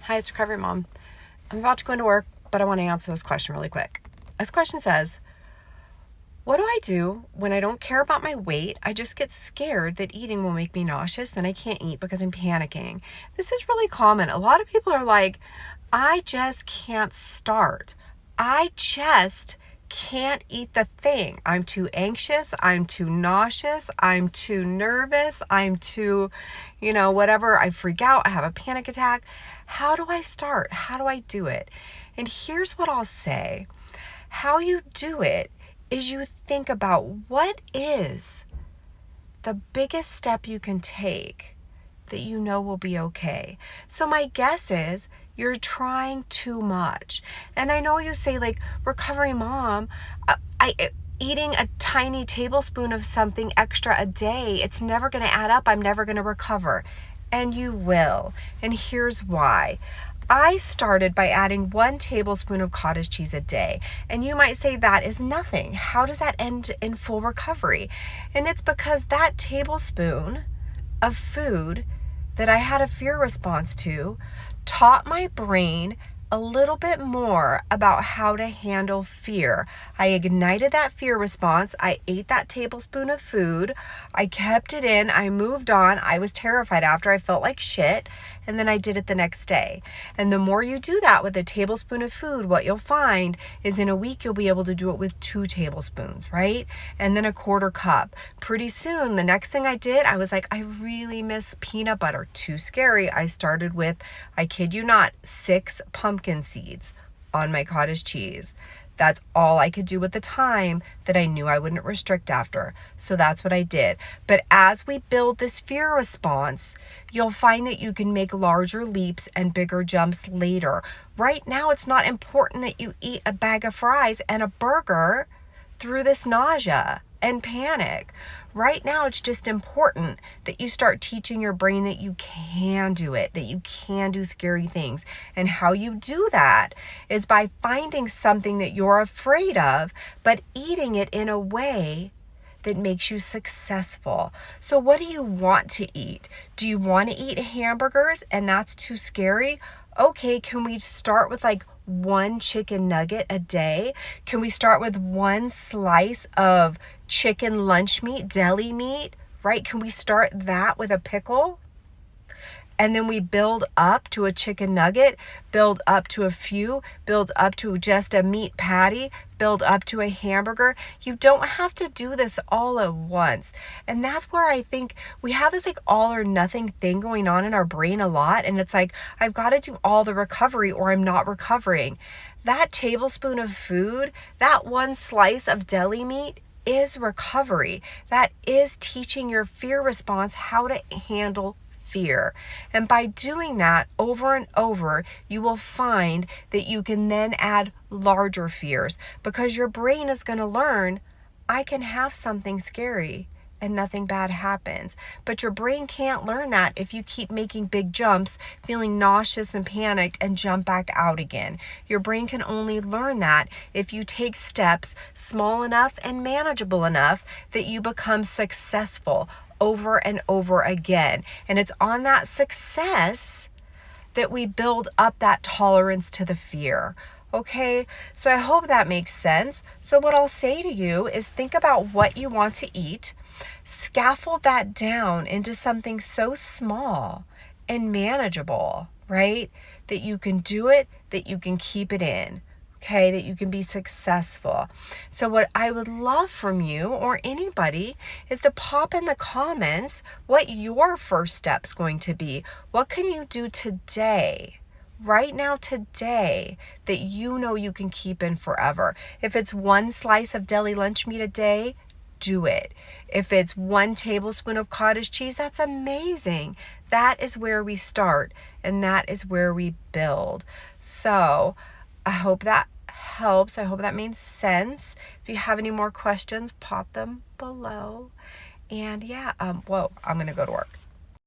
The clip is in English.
Hi, it's Recovery Mom. I'm about to go into work, but I want to answer this question really quick. This question says, what do I do when I don't care about my weight? I just get scared that eating will make me nauseous and I can't eat because I'm panicking. This is really common. A lot of people are like, I just can't start. I just can't eat the thing. I'm too anxious. I'm too nauseous. I'm too nervous. I'm too, whatever. I freak out. I have a panic attack. How do I start? How do I do it? And here's what I'll say. How you do it is you think about what is the biggest step you can take that you know will be okay. So my guess is you're trying too much. And I know you say, like, Recovery Mom, eating a tiny tablespoon of something extra a day, it's never going to add up. I'm never going to recover. And you will. And here's why. I started by adding 1 tablespoon of cottage cheese a day. And you might say that is nothing. How does that end in full recovery? And it's because that tablespoon of food that I had a fear response to taught my brain a little bit more about how to handle fear. I ignited that fear response. I ate that tablespoon of food. I kept it in. I moved on. I was terrified after. I felt like shit. And then I did it the next day. And the more you do that with a tablespoon of food, what you'll find is in a week, you'll be able to do it with 2 tablespoons, right? And then a 1/4 cup. Pretty soon, the next thing I did, I was like, I really miss peanut butter. Too scary. I started with, I kid you not, 6 pumpkin seeds on my cottage cheese. That's all I could do at the time that I knew I wouldn't restrict after. So that's what I did. But as we build this fear response, you'll find that you can make larger leaps and bigger jumps later. Right now, it's not important that you eat a bag of fries and a burger through this nausea and panic. Right now, it's just important that you start teaching your brain that you can do it, that you can do scary things. And how you do that is by finding something that you're afraid of, but eating it in a way that makes you successful. So what do you want to eat? Do you want to eat hamburgers and that's too scary? Okay, can we start with like 1 chicken nugget a day? Can we start with 1 slice of chicken lunch meat, deli meat, right? Can we start that with a pickle? And then we build up to a chicken nugget, build up to a few, build up to just a meat patty, build up to a hamburger. You don't have to do this all at once. And that's where I think we have this like all or nothing thing going on in our brain a lot. And it's like, I've got to do all the recovery or I'm not recovering. That tablespoon of food, that 1 slice of deli meat is recovery. That is teaching your fear response how to handle fear. And by doing that over and over, you will find that you can then add larger fears because your brain is going to learn, I can have something scary and nothing bad happens. But your brain can't learn that if you keep making big jumps, feeling nauseous and panicked and jump back out again. Your brain can only learn that if you take steps small enough and manageable enough that you become successful over and over again. And it's on that success that we build up that tolerance to the fear. Okay, so I hope that makes sense. So what I'll say to you is think about what you want to eat, scaffold that down into something so small and manageable, right? That you can do it, that you can keep it in. Okay, that you can be successful. So what I would love from you or anybody is to pop in the comments what your first step's going to be. What can you do today, right now today, that you know you can keep in forever? If it's 1 slice of deli lunch meat a day, do it. If it's 1 tablespoon of cottage cheese, that's amazing. That is where we start and that is where we build. So I hope that helps. I hope that made sense. If you have any more questions, pop them below. And yeah, I'm going to go to work.